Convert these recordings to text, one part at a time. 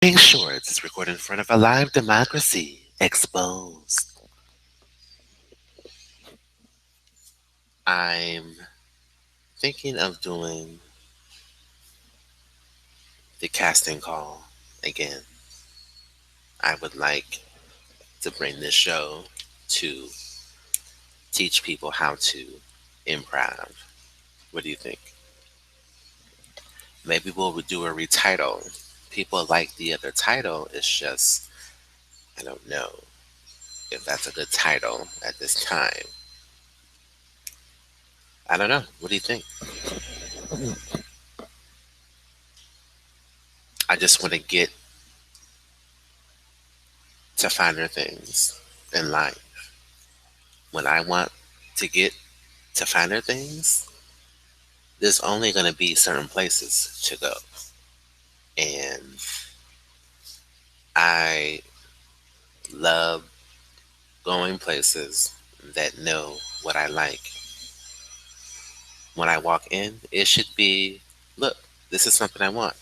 Pink Shorts is recorded in front of a live democracy. Exposed. I'm thinking of doing the casting call again. I would like to bring this show to teach people how to improv. What do you think? Maybe we'll do a retitle. People like the other title. It's just, I don't know if that's a good title at this time. I don't know. What do you think? I just want to get to finer things in life. When I want to get to finer things, there's only going to be certain places to go. And I love going places that know what I like. When I walk in, it should be, look, this is something I want.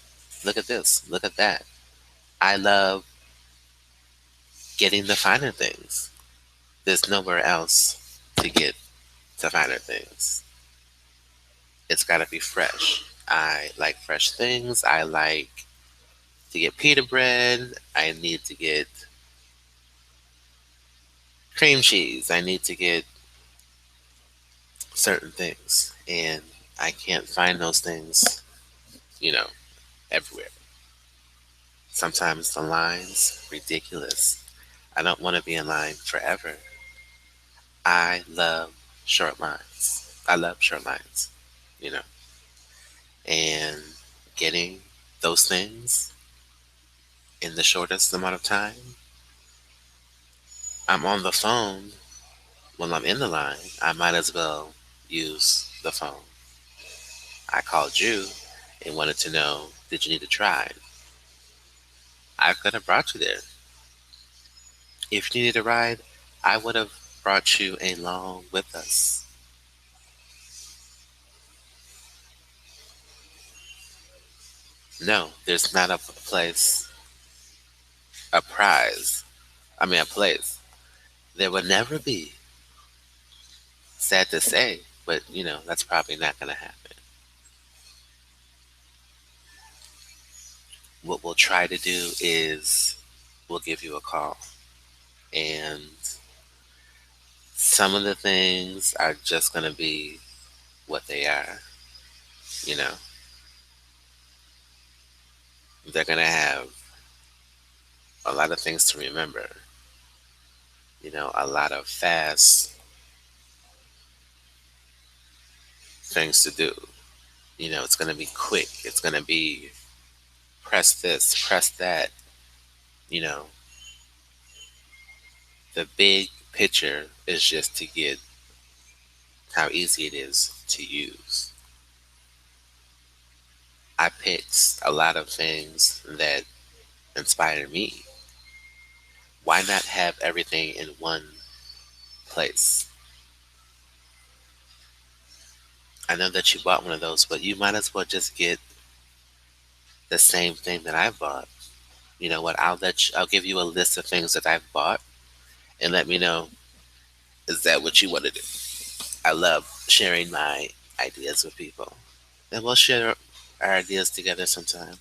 Look at this, look at that. I love getting the finer things. There's nowhere else to get to finer things. It's got to be fresh. I like fresh things. I like to get pita bread. I need to get cream cheese. I need to get certain things. And I can't find those things, you know, everywhere. Sometimes the line's ridiculous. I don't want to be in line forever. I love short lines. I love short lines, you know. And getting those things in the shortest amount of time. I'm on the phone when I'm in the line. I might as well use the phone. I called you and wanted to know, did you need a ride? I could have brought you there. If you needed a ride, I would have brought you along with us. No, there's not a place, a prize. I mean, a place. There will never be. Sad to say, but that's probably not going to happen. What we'll try to do is we'll give you a call. And some of the things are just going to be what they are. You know, they're going to have a lot of things to remember, a lot of fast things to do. It's going to be quick. It's going to be press this, press that. You know, the big picture is just to get how easy it is to use. I picked a lot of things that inspired me. Why not have everything in one place? I know that you bought one of those, but you might as well just get the same thing that I bought. You know what? I'll give you a list of things that I've bought, and let me know, is that what you want to do? I love sharing my ideas with people, and we'll share our ideas together sometime.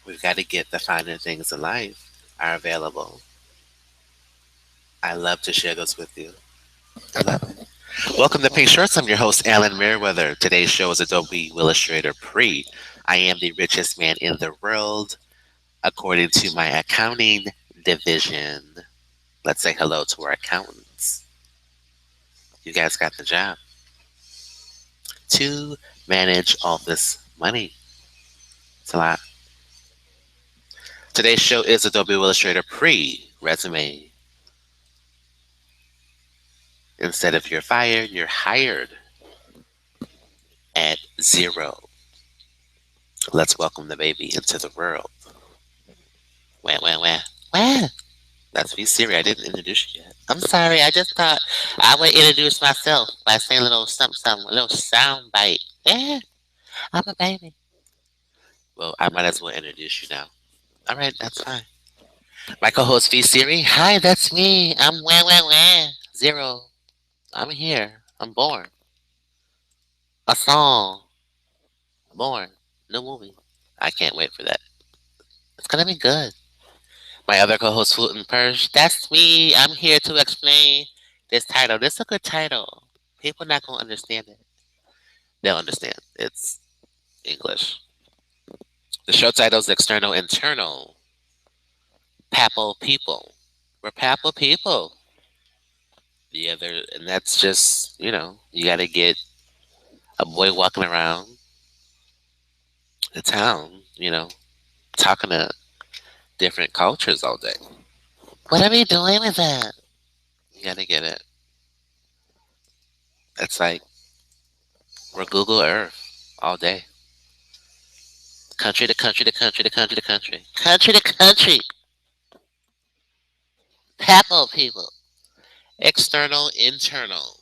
We've got to get the finer things in life are available. I love to share those with you. I love it. Welcome to Pink Shorts. I'm your host, Alan Merriweather. Today's show is Adobe Willustrator Pre. I am the richest man in the world, according to my accounting division. Let's say hello to our accountants. You guys got the job to manage all this money. It's a lot. Today's show is Adobe Illustrator Pre Resume. Instead of you're fired, you're hired at zero. Let's welcome the baby into the world. Wah, wah, wah. Wah. That's me, Siri. I didn't introduce you yet. I'm sorry. I just thought I would introduce myself by saying a little something, something, a little sound bite. Yeah, I'm a baby. Well, I might as well introduce you now. All right, that's fine. My co-host V Siri. Hi, that's me. I'm wah zero. I'm here. I'm born. A song. Born. New movie. I can't wait for that. It's gonna be good. My other co-host Flute and Perch. That's me. I'm here to explain this title. This is a good title. People not gonna understand it. They'll understand. It's English. The show title is External Internal. Papple-People. We're Papple-People. The other, and that's just, you got to get a boy walking around the town, talking to different cultures all day. What are we doing with that? You got to get it. It's like we're Google Earth all day. Country to country to country to country to country. Country to country. Papple-People. External, internal.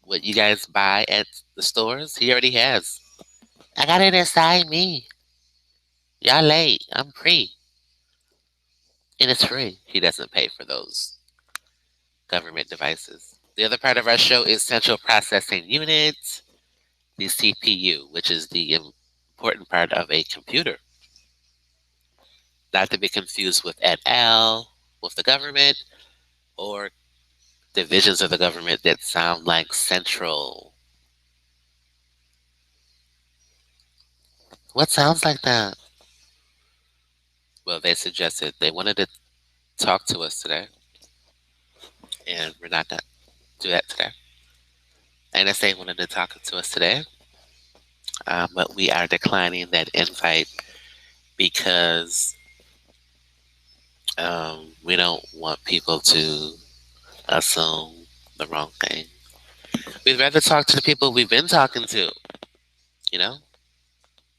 What you guys buy at the stores, he already has. I got it inside me. Y'all late. I'm free. And it's free. He doesn't pay for those government devices. The other part of our show is Central Processing Unit, the CPU, which is the important part of a computer. Not to be confused with et al., with the government, or divisions of the government that sound like central. What sounds like that? Well, they suggested they wanted to talk to us today, and we're not going to do that today. NSA wanted to talk to us today, but we are declining that invite because we don't want people to assume the wrong thing. We'd rather talk to the people we've been talking to, you know,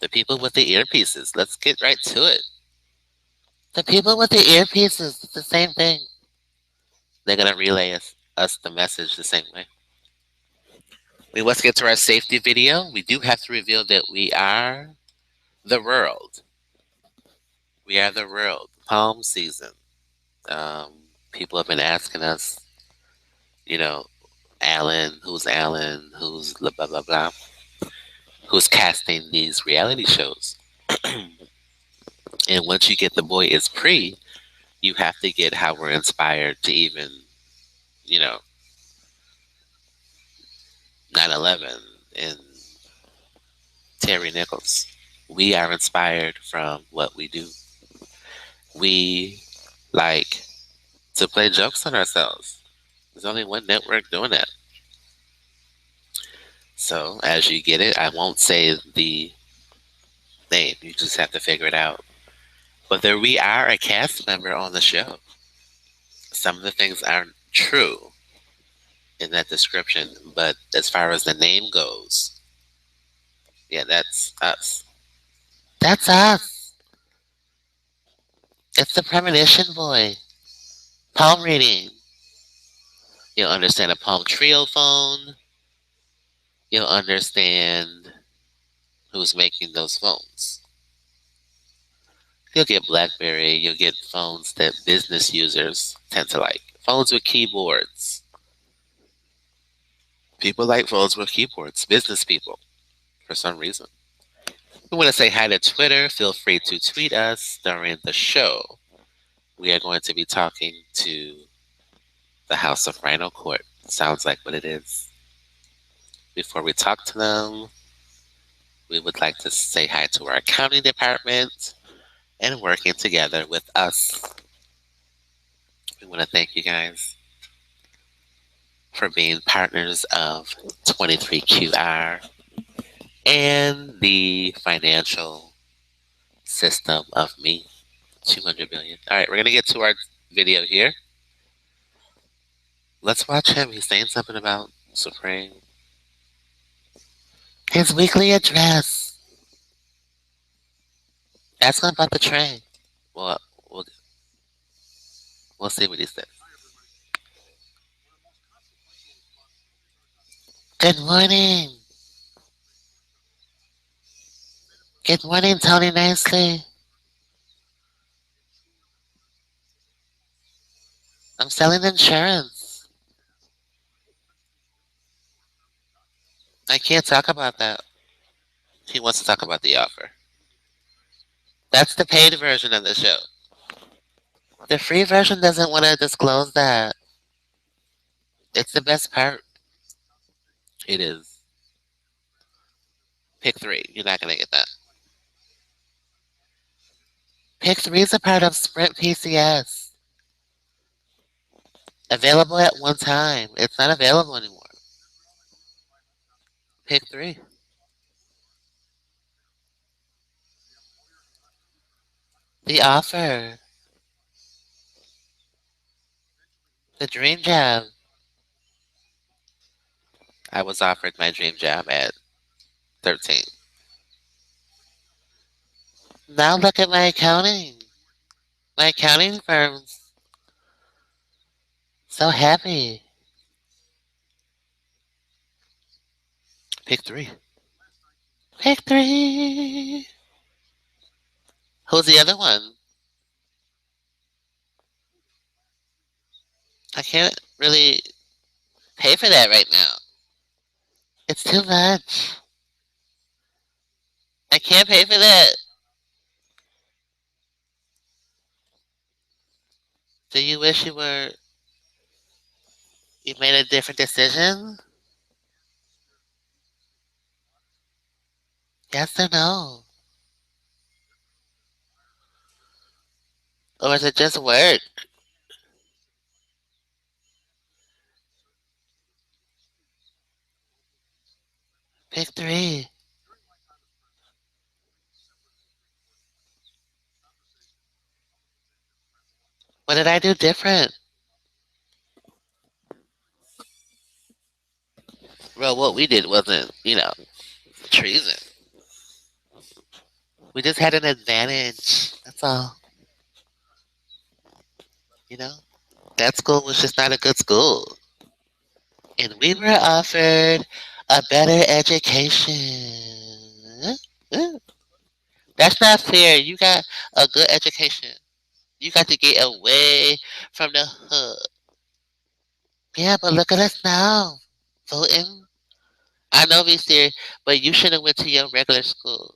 the people with the earpieces. Let's get right to it. The people with the earpieces, it's the same thing. They're going to relay us the message the same way. Let's get to our safety video. We do have to reveal that we are the world. We are the world. Palm season. Um, People have been asking us, you know, Alan, who's blah, blah, blah, blah, who's casting these reality shows. And once you get The Boy Is Pre, you have to get how we're inspired to even, you know, 9/11 and Terry Nichols. We are inspired from what we do. We like to play jokes on ourselves. There's only one network doing that. So as you get it, I won't say the name. You just have to figure it out. But there we are, a cast member on the show. Some of the things aren't true in that description, but as far as the name goes, yeah, that's us. That's us. It's the premonition boy. Palm reading. You'll understand a palm trio phone. You'll understand who's making those phones. You'll get BlackBerry. You'll get phones that business users tend to like. Phones with keyboards. People like phones with keyboards. Business people, for some reason. We want to say hi to Twitter. Feel free to tweet us during the show. We are going to be talking to the House of Rhino Court. Sounds like what it is. Before we talk to them, we would like to say hi to our accounting department and working together with us. We want to thank you guys for being partners of 23QR and the financial system of me. 200 billion. All right, we're going to get to our video here. Let's watch him. He's saying something about Supreme. His weekly address. Ask him about the train. Well, we'll, we'll see what he says. Good morning. Good morning, Tony Nicely. I'm selling insurance. I can't talk about that. He wants to talk about the offer. That's the paid version of the show. The free version doesn't want to disclose that. It's the best part. It is. Pick three. You're not going to get that. Pick three is a part of Sprint PCS. Available at one time. It's not available anymore. Pick three. The offer. The dream job. I was offered my dream job at 13. Now look at my accounting. My accounting firm's so happy. Pick three. Pick three. Who's the other one? I can't really pay for that right now. It's too much. I can't pay for that. Do you wish you made a different decision? Yes or no? Or is it just work? Pick three. What did I do different? Well, what we did wasn't treason. We just had an advantage. That's all. You know? That school was just not a good school. And we were offered a better education. That's not fair. You got a good education. You got to get away from the hood. Yeah, but look at us now. Voting. I know we serious, but you should have went to your regular school.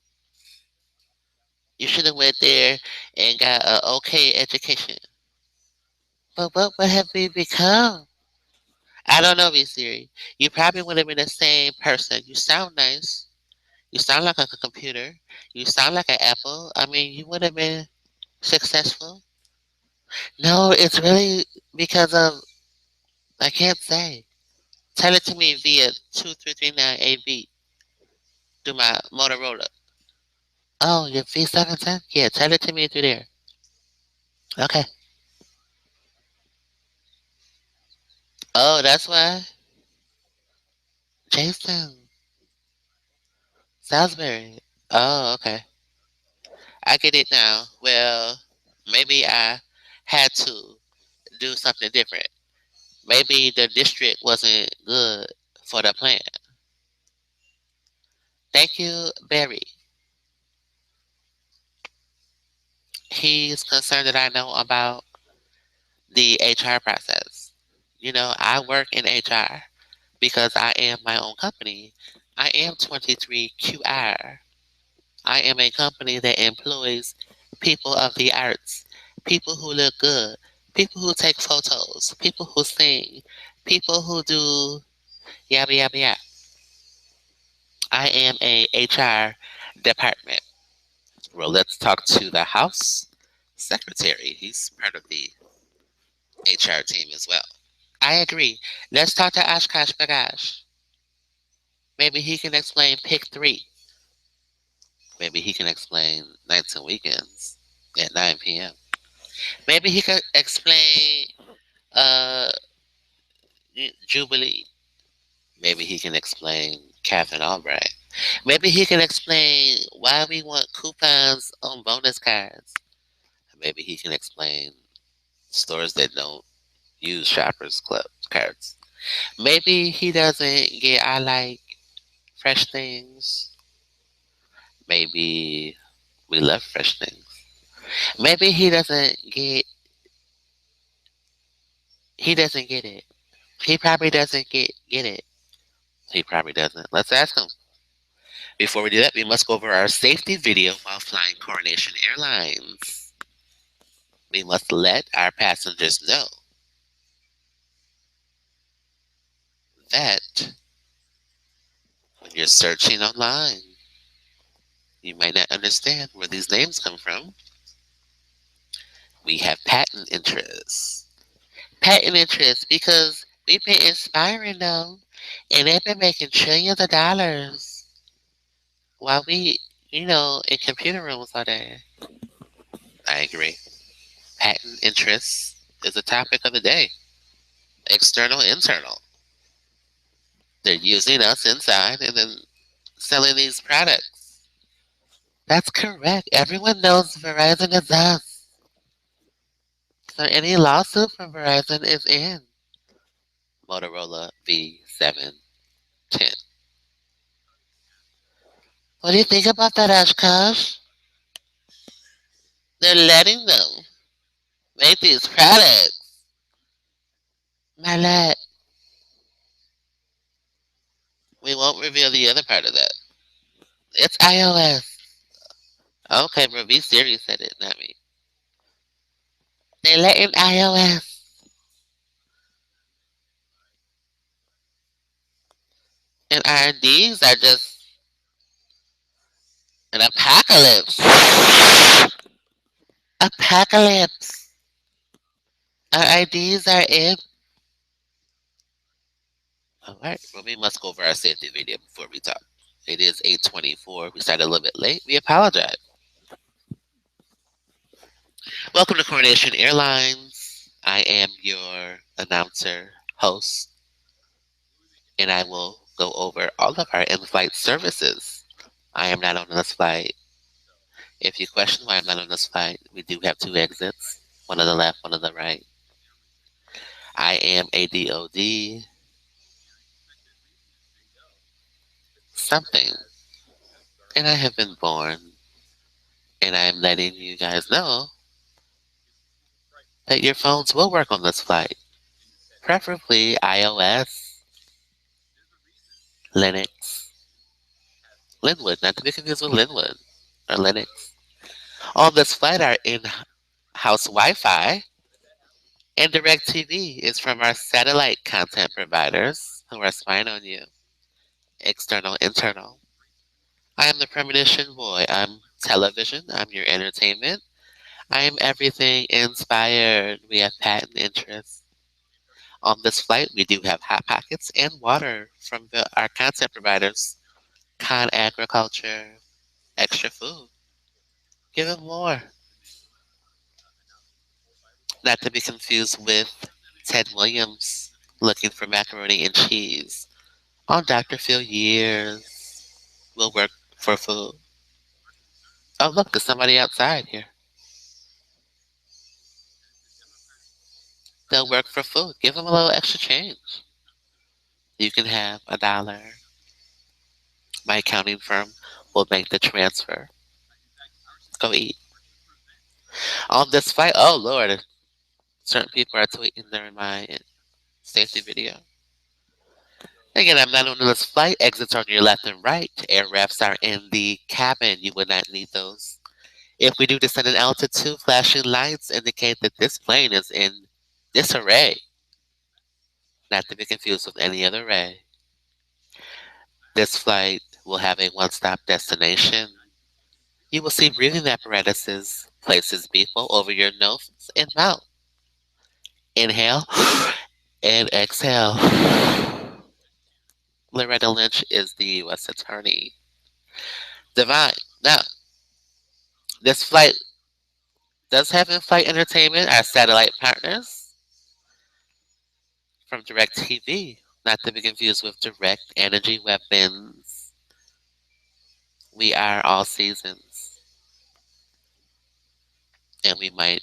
You should have went there and got an okay education. But what would have we become? I don't know, V Siri. You probably would have been the same person. You sound nice. You sound like a computer. You sound like an Apple. I mean, you would have been successful. No, it's really because of I can't say. Tell it to me via 2339 AB through my Motorola. Oh, your V710? Yeah, tell it to me through there. Okay. Oh, that's why. Jason. Salisbury. Oh, okay. I get it now. Well, maybe I had to do something different. Maybe the district wasn't good for the plan. Thank you, Barry. He's concerned that I know about the HR process. I work in HR because I am my own company. I am 23QR. I am a company that employs people of the arts, people who look good, people who take photos, people who sing, people who do yabba yabba yabba. I am a HR department. Well, let's talk to the House Secretary. He's part of the HR team as well. I agree. Let's talk to Ashkash Bagash. Maybe he can explain pick three. Maybe he can explain nights and weekends at 9 p.m. Maybe he could explain uh, Jubilee. Maybe he can explain Catherine Albright. Maybe he can explain why we want coupons on bonus cards. Maybe he can explain stores that don't use Shoppers Club cards. Maybe he doesn't get I like fresh things. Maybe we love fresh things. Maybe he doesn't get He doesn't get it. He probably doesn't get it. He probably doesn't. Let's ask him. Before we do that, we must go over our safety video while flying Coronation Airlines. We must let our passengers know that when you're searching online, you might not understand where these names come from. We have patent interests. Patent interests because we've been inspiring them and they've been making trillions of dollars while we, in computer rooms all day. I agree. Patent interests is the topic of the day. External, internal. They're using us inside and then selling these products. That's correct. Everyone knows Verizon is us. So any lawsuit from Verizon is in. Motorola V710. What do you think about that, Ashkosh? They're letting them make these products. Marlette, we won't reveal the other part of that. It's iOS. Okay, but be serious said it, not me. They're letting iOS. And R&Ds are just an apocalypse. Apocalypse. Our IDs are in. Alright, well, we must go over our safety video before we talk. It is 8:24. We started a little bit late. We apologize. Welcome to Coronation Airlines. I am your announcer, host, and I will go over all of our in-flight services. I am not on this flight. If you question why I'm not on this flight, we do have two exits, one on the left, one on the right. I am a DOD something, and I have been born, and I am letting you guys know that your phones will work on this flight, preferably iOS, Linux, Linwood, not to be confused with Linwood or Linux. On this flight, our in-house Wi-Fi and DirecTV is from our satellite content providers who are spying on you, external, internal. I am the premonition boy. I'm television. I'm your entertainment. I am everything inspired. We have patent interests. On this flight, we do have hot pockets and water from our content providers. Con Agriculture, extra food. Give them more. Not to be confused with Ted Williams looking for macaroni and cheese. On Dr. Phil years will work for food. Oh, look, there's somebody outside here. They'll work for food. Give them a little extra change. You can have $1. My accounting firm will make the transfer. Go eat. On this flight, oh Lord, certain people are tweeting during my safety video. Again, I'm not on this flight. Exits are on your left and right. Air refs are in the cabin. You would not need those. If we do descend in altitude, flashing lights indicate that this plane is in disarray, not to be confused with any other array. This flight will have a one-stop destination. You will see breathing apparatuses places people over your nose and mouth. Inhale and exhale. Loretta Lynch is the U.S. Attorney. Divine. Now, this flight does have in-flight entertainment. Our satellite partners from DirecTV, not to be confused with Direct Energy Weapons. We are all seasons, and we might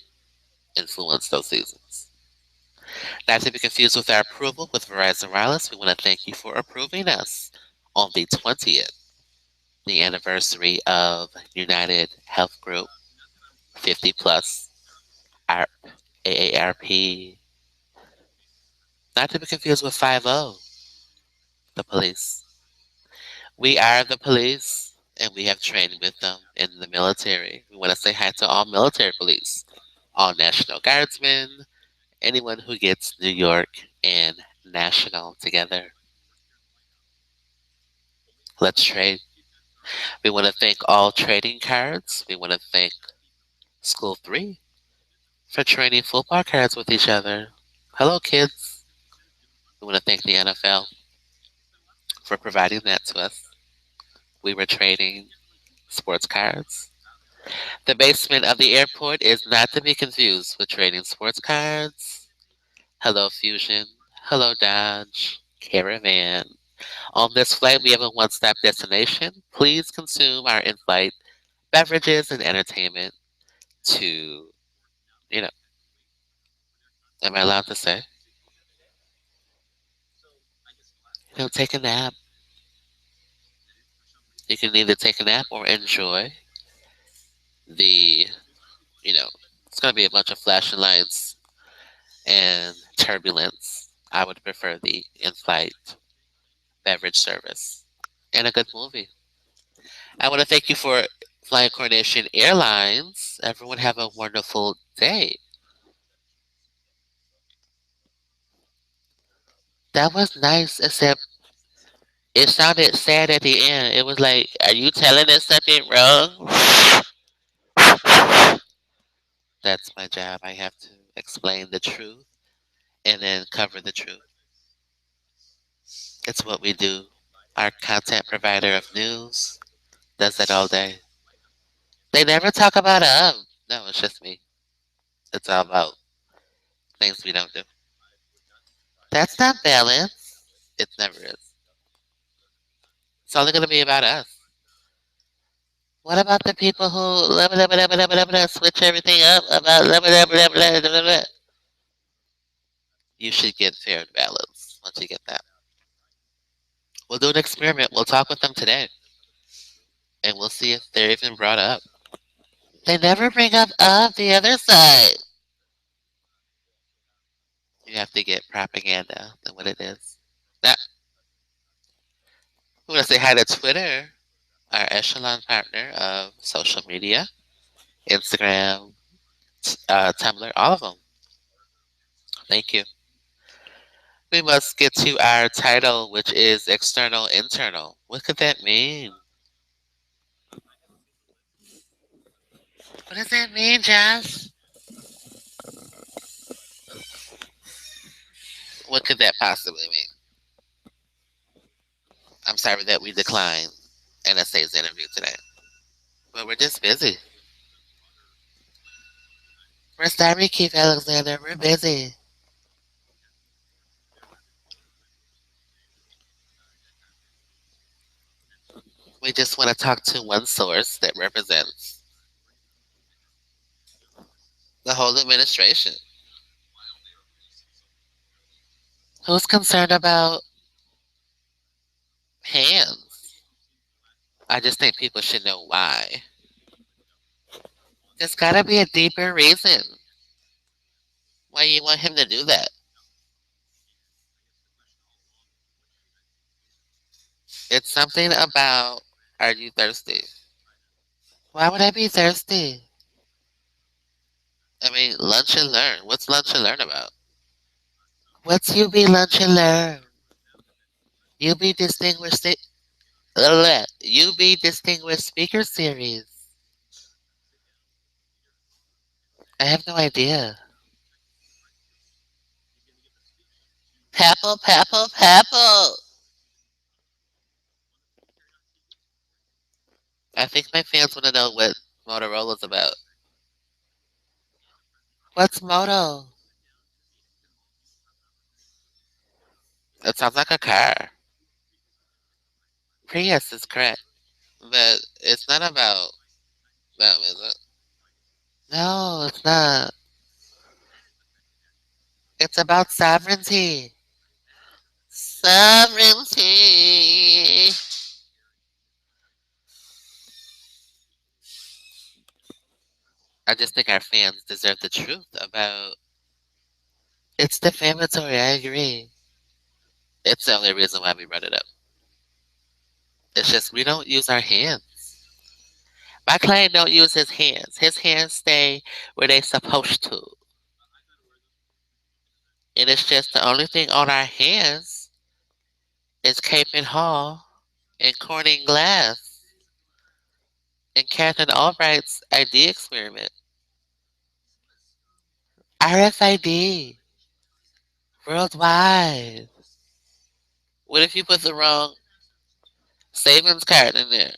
influence those seasons. Not to be confused with our approval with Verizon Wireless, we want to thank you for approving us on the 20th, the anniversary of United Health Group 50 Plus, our AARP, Not to be confused with 50, the police. We are the police, and we have trained with them in the military. We want to say hi to all military police, all National Guardsmen, anyone who gets New York and National together. Let's trade. We want to thank all trading cards. We want to thank School 3 for trading football cards with each other. Hello, kids. We want to thank the NFL for providing that to us. We were trading sports cards. The basement of the airport is not to be confused with trading sports cards. Hello, Fusion. Hello, Dodge. Caravan. On this flight, we have a one stop destination. Please consume our in flight beverages and entertainment to, you know, am I allowed to say? Take a nap. You can either take a nap or enjoy the, you know, it's going to be a bunch of flashing lights and turbulence. I would prefer the in flight beverage service and a good movie. I want to thank you for flying Coronation Airlines. Everyone have a wonderful day. That was nice, except it sounded sad at the end. It was like, are you telling us something wrong? That's my job. I have to explain the truth and then cover the truth. It's what we do. Our content provider of news does that all day. They never talk about No, it's just me. It's all about things we don't do. That's not balance. It never is. It's only going to be about us. What about the people who switch everything up about You should get fair and balance once you get that. We'll do an experiment. We'll talk with them today, and we'll see if they're even brought up. They never bring up the other side. You have to get propaganda than what it is. Now, we want to say hi to Twitter, our echelon partner of social media, Instagram, Tumblr, all of them. Thank you. We must get to our title, which is external internal. What could that mean? What does that mean, Josh? What could that possibly mean? I'm sorry that we declined NSA's interview today. But we're just busy. We're sorry, Keith Alexander. We're busy. We just want to talk to one source that represents the whole administration. Who's concerned about hands? I just think people should know why. There's gotta be a deeper reason why you want him to do that. It's something about, are you thirsty? Why would I be thirsty? I mean, lunch and learn. What's lunch and learn about? What's you be lunch and learn? You be distinguished. You be distinguished speaker series. I have no idea. Papple, papple, papple. I think my fans want to know what Motorola's about. What's Moto? It sounds like a car. Prius is correct, but it's not about them, is it? No, it's not. It's about sovereignty. Sovereignty. I just think our fans deserve the truth about It's defamatory, I agree. It's the only reason why we brought it up. It's just we don't use our hands. My client don't use his hands. His hands stay where they supposed to. And it's just the only thing on our hands is Cape and Hall and Corning Glass and Catherine Albright's ID experiment. RFID. Worldwide. What if you put the wrong savings card in there?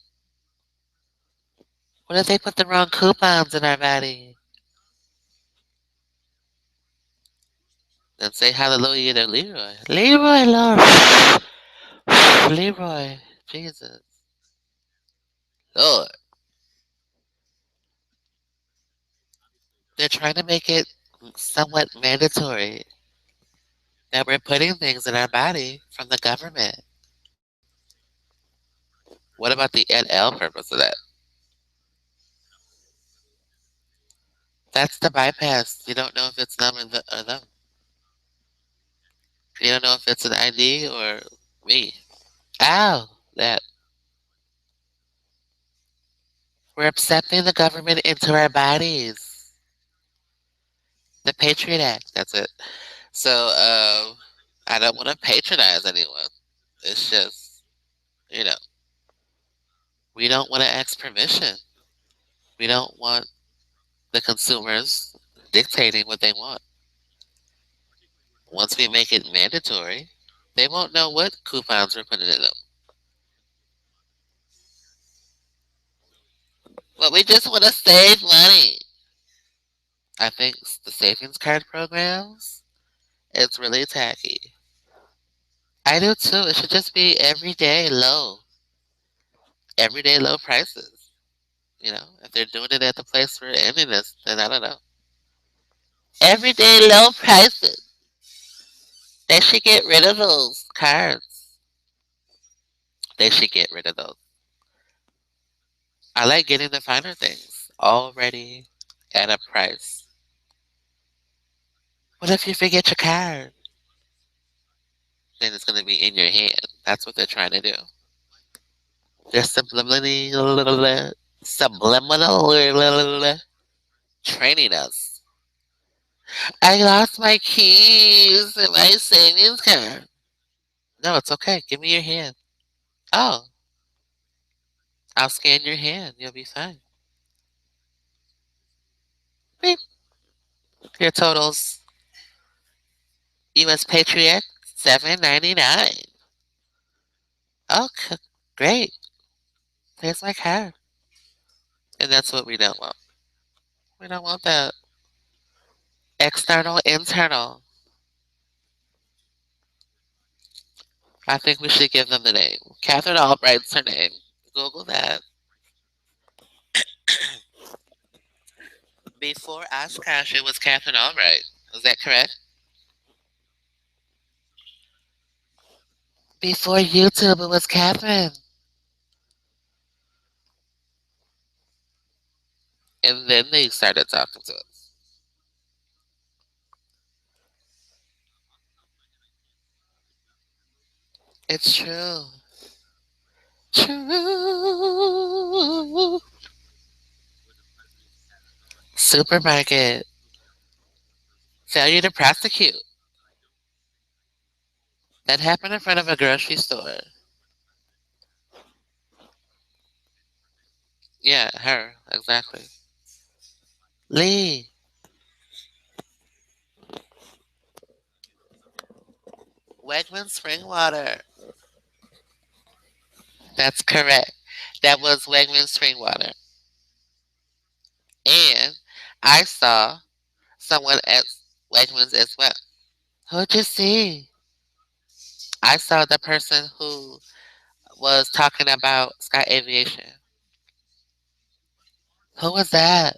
What if they put the wrong coupons in our body? Then say hallelujah to Leroy. Leroy, Lord. Leroy. Jesus. Lord. They're trying to make it somewhat mandatory that we're putting things in our body from the government. What about the NL purpose of that? That's the bypass. You don't know if it's them or them. You don't know if it's an ID or me. Ow, that. We're accepting the government into our bodies. The Patriot Act. That's it. So, I don't want to patronize anyone. It's just, you know, we don't want to ask permission. We don't want the consumers dictating what they want. Once we make it mandatory, they won't know what coupons we're putting in them. But we just want to save money. I think the savings card programs, it's really tacky. I do too. It should just be everyday low prices. You know, if they're doing it at the place we're ending this, then I don't know. Everyday low prices. They should get rid of those cards. They should get rid of those. I like getting the finer things already at a price. What if you forget your card? Then it's going to be in your hand. That's what they're trying to do. They're subliminal training us. I lost my keys and my savings card. No, it's okay. Give me your hand. Oh, I'll scan your hand. You'll be fine. Beep. Your totals U.S. Patriot $7.99. Oh, great. There's my card. And that's what we don't want. We don't want that. External, internal. I think we should give them the name. Catherine Albright's her name. Google that. Before Oshkosh, it was Catherine Albright. Is that correct? Before YouTube, it was Catherine. And then they started talking to us. It's true. True. Supermarket. Failure to prosecute. That happened in front of a grocery store. Yeah, her. Exactly. Lee. Wegman spring water. That's correct. That was Wegman spring water. And I saw someone at Wegmans as well. Who'd you see? I saw the person who was talking about Sky Aviation. Who was that?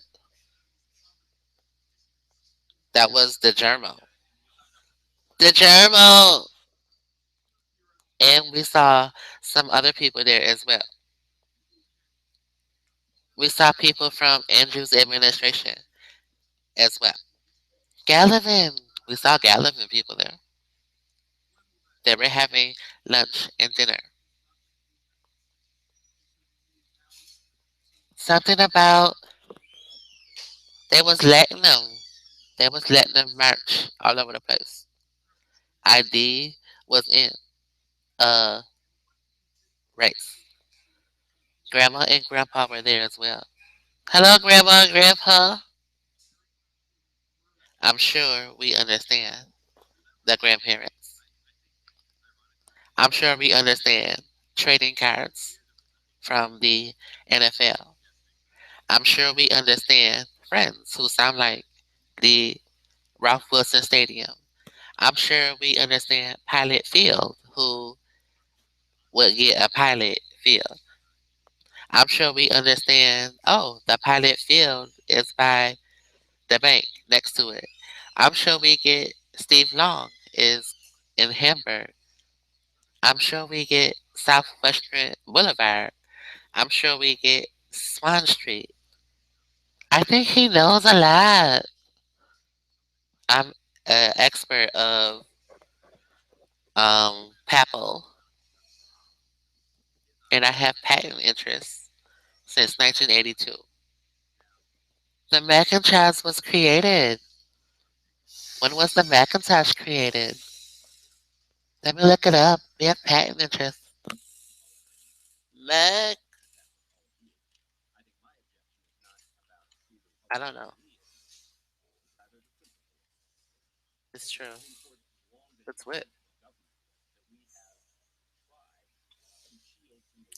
That was the Germo. The Germo! And we saw some other people there as well. We saw people from Andrew's administration as well. Gallivan. We saw Gallivan people there. They were having lunch and dinner. Something about they was letting them march all over the place. ID was in a race. Grandma and Grandpa were there as well. Hello, Grandma and Grandpa. I'm sure we understand the grandparents. I'm sure we understand trading cards from the NFL. I'm sure we understand friends who sound like the Ralph Wilson Stadium. I'm sure we understand Pilot Field, who would get a pilot field. I'm sure we understand, oh, the pilot field is by the bank next to it. I'm sure we get Steve Long is in Hamburg. I'm sure we get Southwestern Boulevard. I'm sure we get Swan Street. I think he knows a lot. I'm an expert of Papple, and I have patent interests since 1982. The Macintosh was created. When was the Macintosh created? Let me look it up. We have patent interests. Mac. I don't know. It's true. It's what?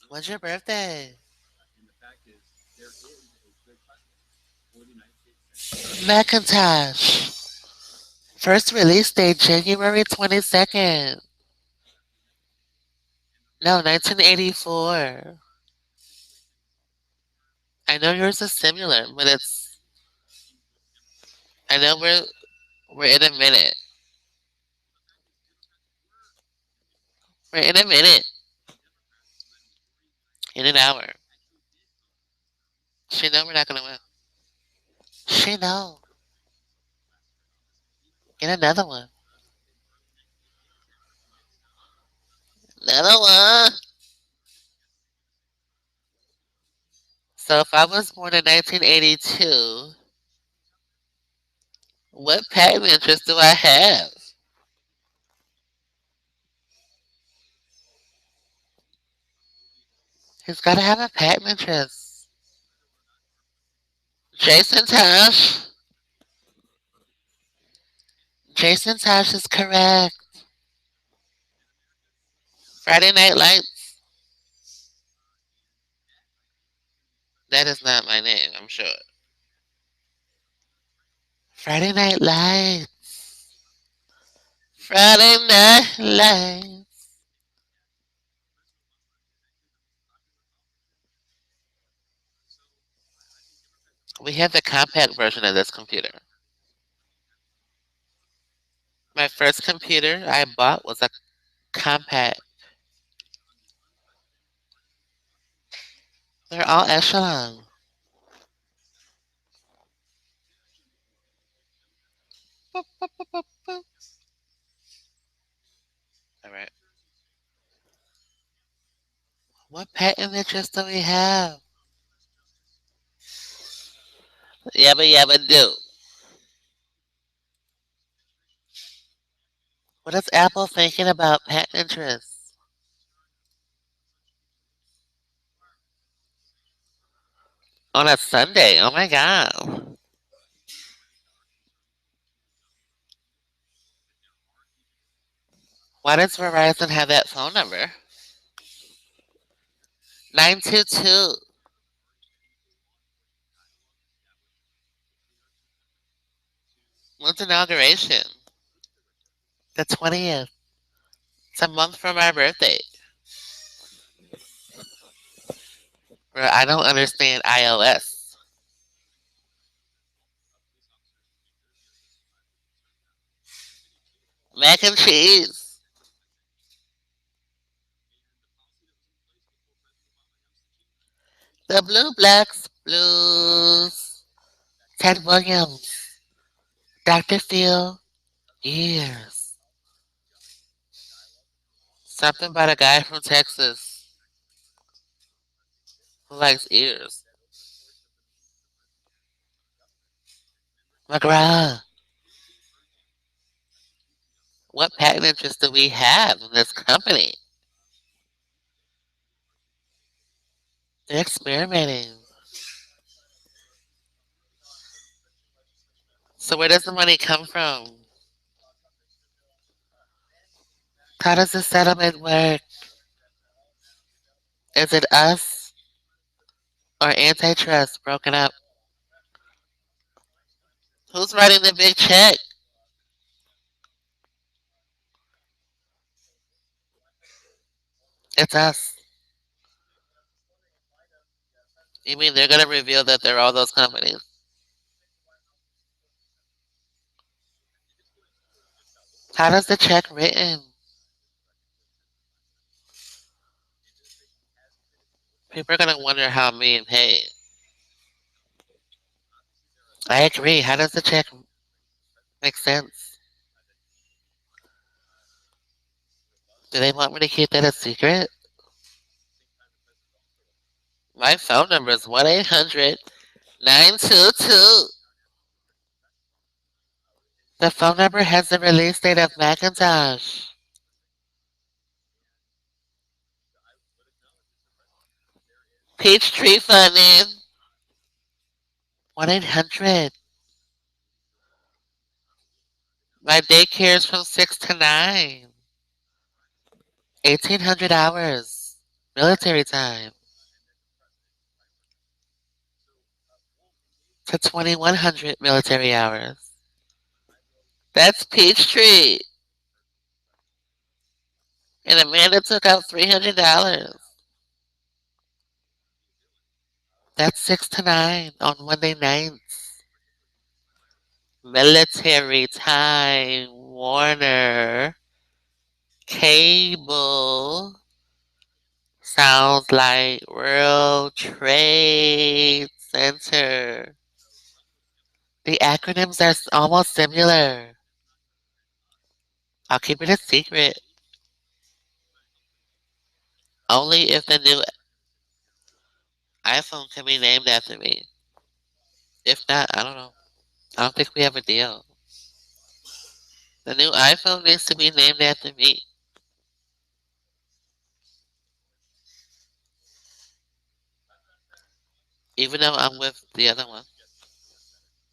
When's your birthday? Macintosh. First release date January 22nd. No, 1984. I know yours is similar, but it's. I know we're in a minute. We're in a minute. In an hour. She know we're not gonna win. She know. Get another one. Another one. So if I was born in 1982, what patent interest do I have? He's gotta have a patent interest. Jason Tosh. Jason Tosh is correct. Friday Night Lights. That is not my name, I'm sure. Friday Night Lights. Friday Night Lights. We have the compact version of this computer. My first computer I bought was a compact. They're all echelon. Boop, boop, boop, boop, boop. All right. What patent interest do we have? Yabba yabba do. What is Apple thinking about patent interest? On a Sunday. Oh my god. Why does Verizon have that phone number? 922. When's inauguration? The 20th. It's a month from my birthday. Bro, I don't understand iOS. Mac and cheese. The Blue Blacks Blues. Ted Williams. Dr. Phil. Ears. Something about a guy from Texas who likes ears. McGraw. What patent interest do we have in this company? They're experimenting. So where does the money come from? How does the settlement work? Is it us or antitrust broken up? Who's writing the big check? It's us. You mean they're gonna reveal that they're all those companies? How does the check written? People are gonna wonder how I'm being paid. I agree. How does the check make sense? Do they want me to keep that a secret? My phone number is 1-800-922. The phone number has the release date of Macintosh. Peachtree funding. 1-800. My daycare is from 6 to 9. 1,800 hours. Military time. To 2,100 military hours. That's Peachtree. And Amanda took out $300. That's 6 to 9 on Monday nights. Military time. Warner. Cable. Sounds like World Trade Center. The acronyms are almost similar. I'll keep it a secret. Only if the new iPhone can be named after me. If not, I don't know. I don't think we have a deal. The new iPhone needs to be named after me. Even though I'm with the other one.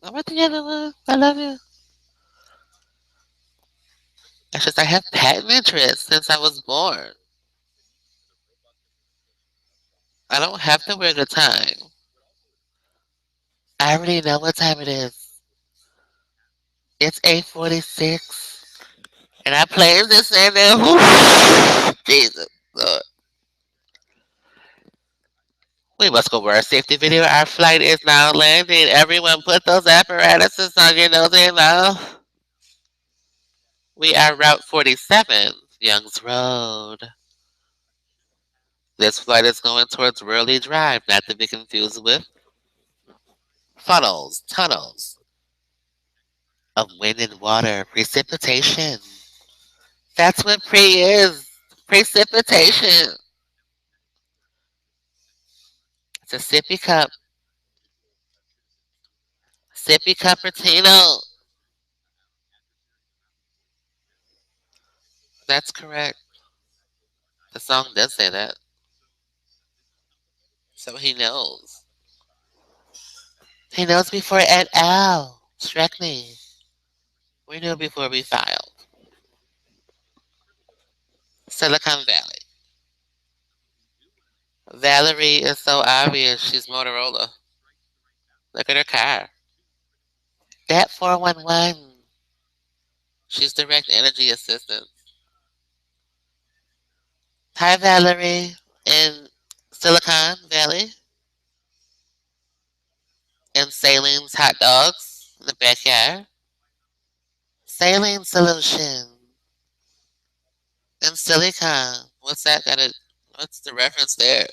I'm with the other one. I love you. It's just I have patent interest since I was born. I don't have to wear the time. I already know what time it is. It's 8:46. And I plays this in there. Whew. Jesus. Lord. We must go wear a safety video. Our flight is now landing. Everyone put those apparatuses on your nose and mouth. We are Route 47, Youngs Road. This flight is going towards Worley Drive, not to be confused with funnels, tunnels of wind and water, precipitation. That's what pre is. Precipitation. It's a sippy cup. Sippy cappuccino. That's correct. The song does say that. So he knows. He knows before et al. Struck me. We knew before we filed. Silicon Valley. Valerie is so obvious. She's Motorola. Look at her car. That 411. She's direct energy assistant. Hi, Valerie. In Silicon Valley. And Saleen's hot dogs in the backyard. Saline solution. And Silicon. What's that got to, what's the reference there?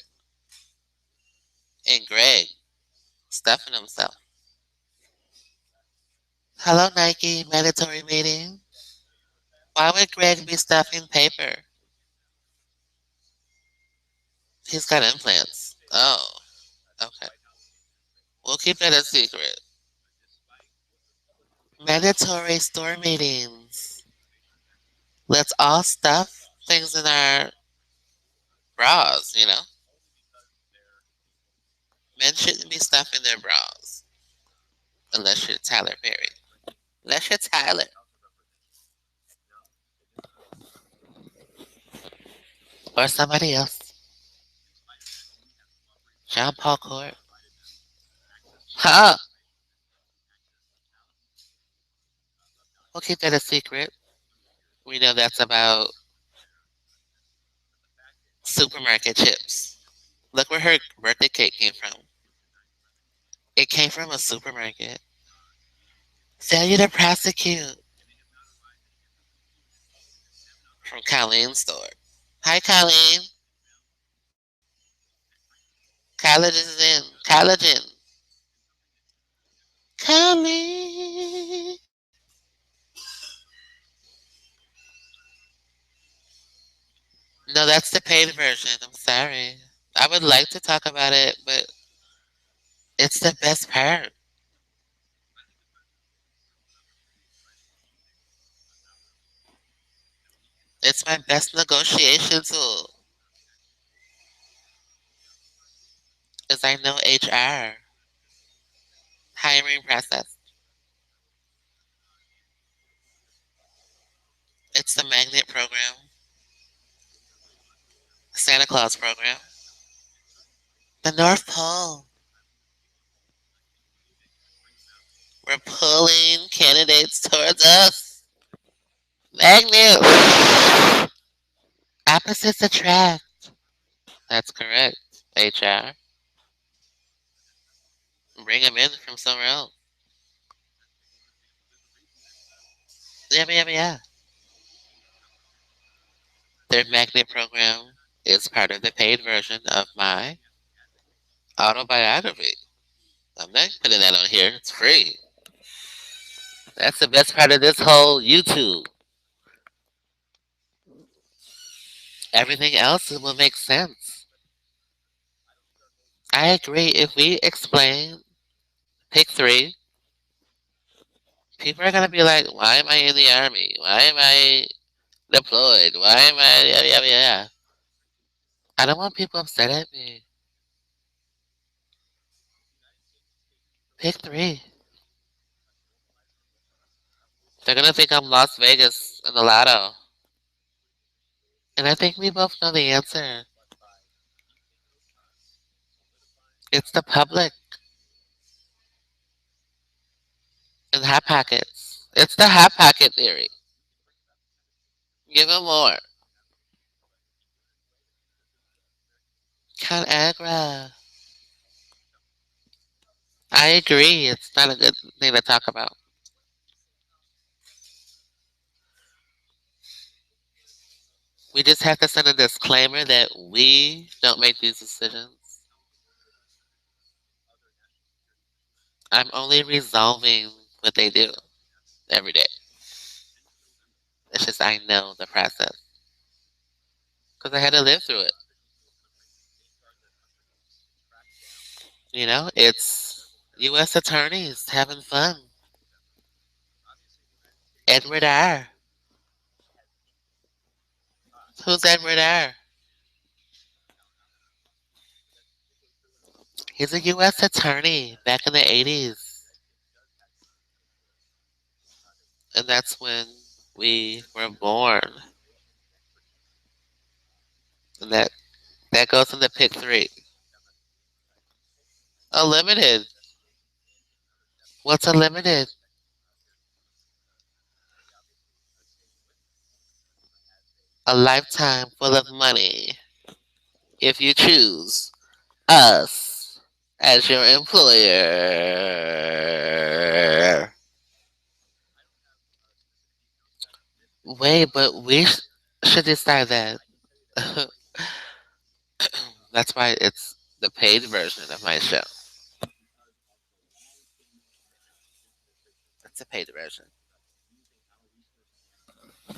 And Greg. Stuffing himself. Hello, Nike. Mandatory meeting. Why would Greg be stuffing paper? He's got implants. Oh, okay. We'll keep that a secret. Mandatory store meetings. Let's all stuff things in our bras. Men shouldn't be stuffing their bras unless you're Tyler Perry. Unless you're Tyler. Or somebody else. John Paul Court. Huh. We'll keep that a secret. We know that's about supermarket chips. Look where her birthday cake came from. It came from a supermarket. Failure to prosecute from Colleen's store. Hi, Colleen. College is in. Collagen. Colleen. No, that's the paid version. I'm sorry. I would like to talk about it, but it's the best part. It's my best negotiation tool. Is I know HR, hiring process. It's the magnet program, Santa Claus program, the North Pole. We're pulling candidates towards us. Magnet. Opposites attract. That's correct. HR. Bring them in from somewhere else. Yeah, yeah, yeah. Their magnet program is part of the paid version of my autobiography. I'm not putting that on here. It's free. That's the best part of this whole YouTube. Everything else will make sense. I agree. If we explain pick three, people are gonna be like, "Why am I in the army? Why am I deployed? Why am I?" Yeah, yeah, yeah. I don't want people upset at me. Pick three. They're gonna think I'm Las Vegas in the lotto, and I think we both know the answer. It's the public and hot pockets. It's the hot pocket theory. Give them more. ConAgra. I agree. It's not a good thing to talk about. We just have to send a disclaimer that we don't make these decisions. I'm only resolving what they do every day. It's just I know the process because I had to live through it. It's U.S. attorneys having fun. Edward R. Who's Edward R? He's a U.S. attorney back in the 80s. And that's when we were born. And that goes into pick three. A limited. What's a limited? A lifetime full of money if you choose us as your employer. Wait, but we should decide that. That's why it's the paid version of my show. It's a paid version.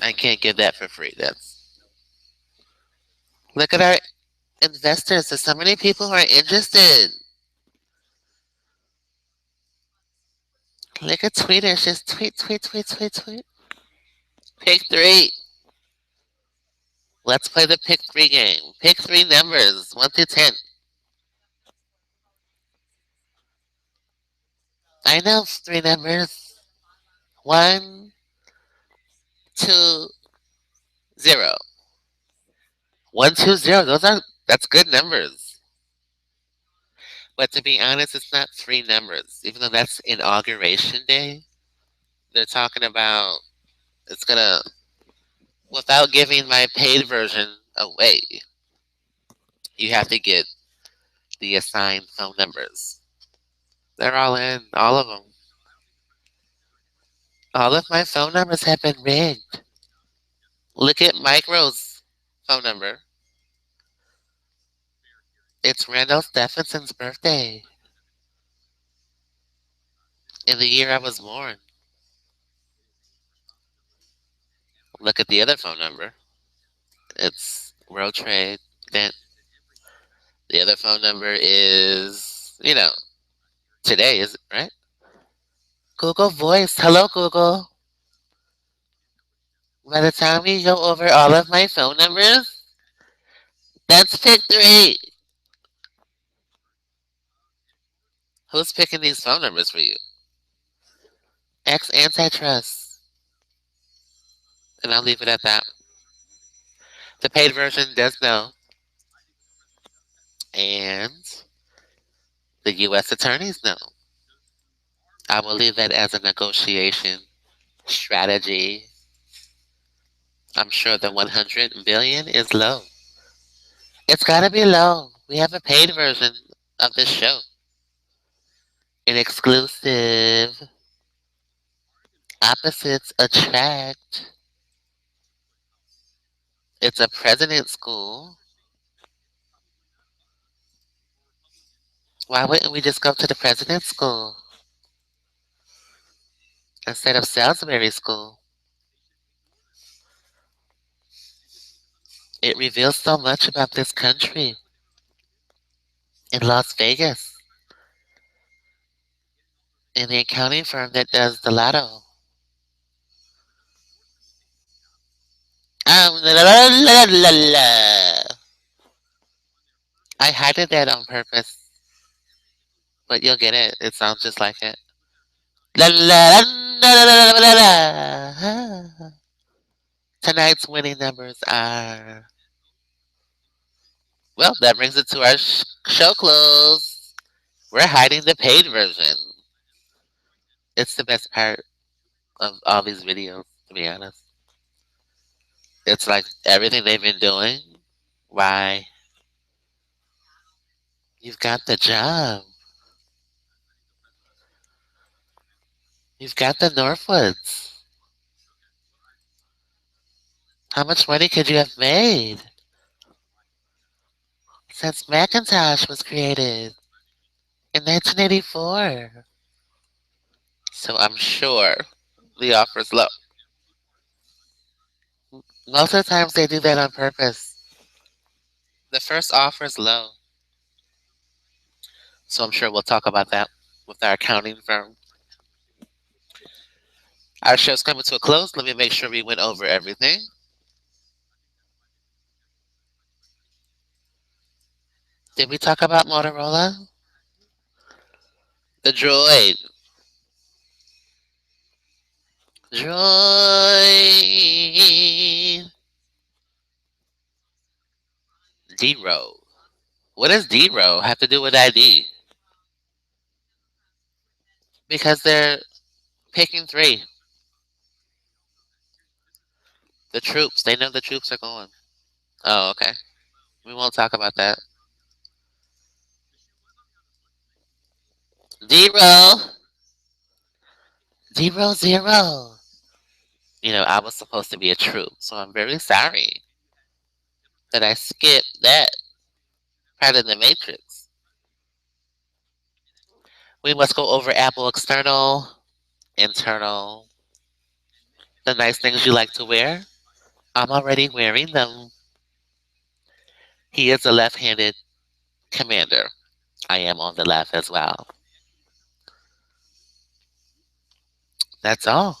I can't give that for free. That's look at our investors. There's so many people who are interested. Look at tweeters. Just tweet, tweet, tweet, tweet, tweet. Pick three. Let's play the pick three game. Pick three numbers, 1 through 10. I know three numbers. One, two, zero. 1, 2, 0. That's good numbers. But to be honest, it's not three numbers. Even though that's inauguration day, they're talking about it's gonna without giving my paid version away, you have to get the assigned phone numbers. They're all in, all of them. All of my phone numbers have been rigged. Look at Micro's phone number. It's Randall Stephenson's birthday in the year I was born. Look at the other phone number. It's World Trade. Then the other phone number is, today, is it right? Google Voice. Hello, Google. By the time we go over all of my phone numbers, that's pick three. Who's picking these phone numbers for you? X Antitrust. And I'll leave it at that. The paid version does know. And the U.S. attorneys know. I will leave that as a negotiation strategy. I'm sure the 100 billion is low. It's gotta be low. We have a paid version of this show. An exclusive. Opposites attract. It's a president school. Why wouldn't we just go to the president school instead of Salisbury School? It reveals so much about this country. In Las Vegas, in the accounting firm that does the lotto. La, la, la, la, la. I hided that on purpose, but you'll get it. It sounds just like it. La, la, la, la, la, la, la, la. Tonight's winning numbers are. Well, that brings it to our show close. We're hiding the paid version. It's the best part of all these videos, to be honest. It's like everything they've been doing. Why? You've got the job. You've got the Northwoods. How much money could you have made since Macintosh was created in 1984? So I'm sure the offer's low. Most of the times they do that on purpose. The first offer is low. So I'm sure we'll talk about that with our accounting firm. Our show's coming to a close. Let me make sure we went over everything. Did we talk about Motorola? The Droid. Droid. D-Row. What does D-Row have to do with ID? Because they're picking three. The troops. They know the troops are going. Oh, okay. We won't talk about that. Zero. Zero, zero. I was supposed to be a troop, so I'm very sorry that I skipped that part of the matrix. We must go over Apple external, internal, The nice things you like to wear, I'm already wearing them. He is a left-handed commander. I am on the left as well. That's all.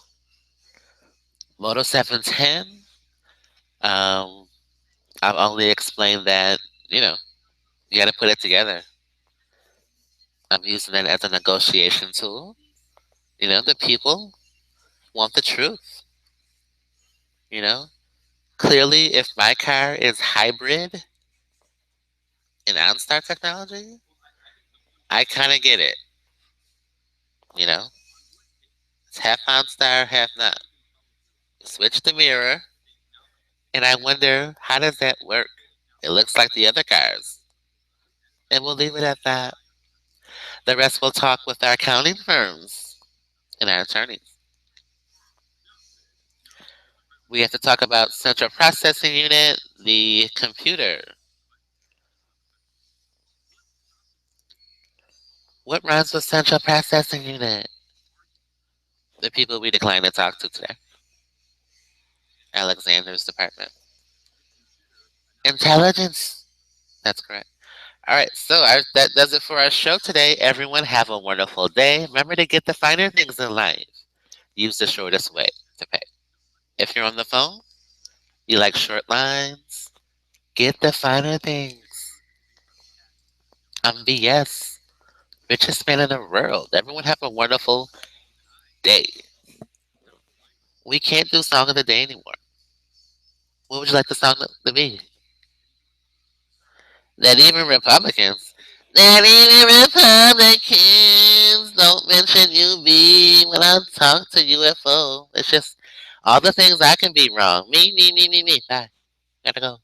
Moto 710. Um, I've only explained that, you know, you got to put it together. I'm using it as a negotiation tool. The people want the truth. You know, clearly, if my car is hybrid in OnStar technology, I kind of get it. You know, it's half OnStar, half not. Switch the mirror, and I wonder, how does that work? It looks like the other cars. And we'll leave it at that. The rest we'll talk with our accounting firms and our attorneys. We have to talk about central processing unit, the computer. What runs with central processing unit? The people we declined to talk to today. Alexander's department. Intelligence. That's correct. All right, so that does it for our show today. Everyone have a wonderful day. Remember to get the finer things in life. Use the shortest way to pay. If you're on the phone, you like short lines, get the finer things. I'm BS. Richest man in the world. Everyone have a wonderful day. We can't do song of the day anymore. What would you like the song to be? That even Republicans. That even Republicans don't mention UB when I talk to UFO. It's just all the things I can be wrong. Me. Bye. Gotta go.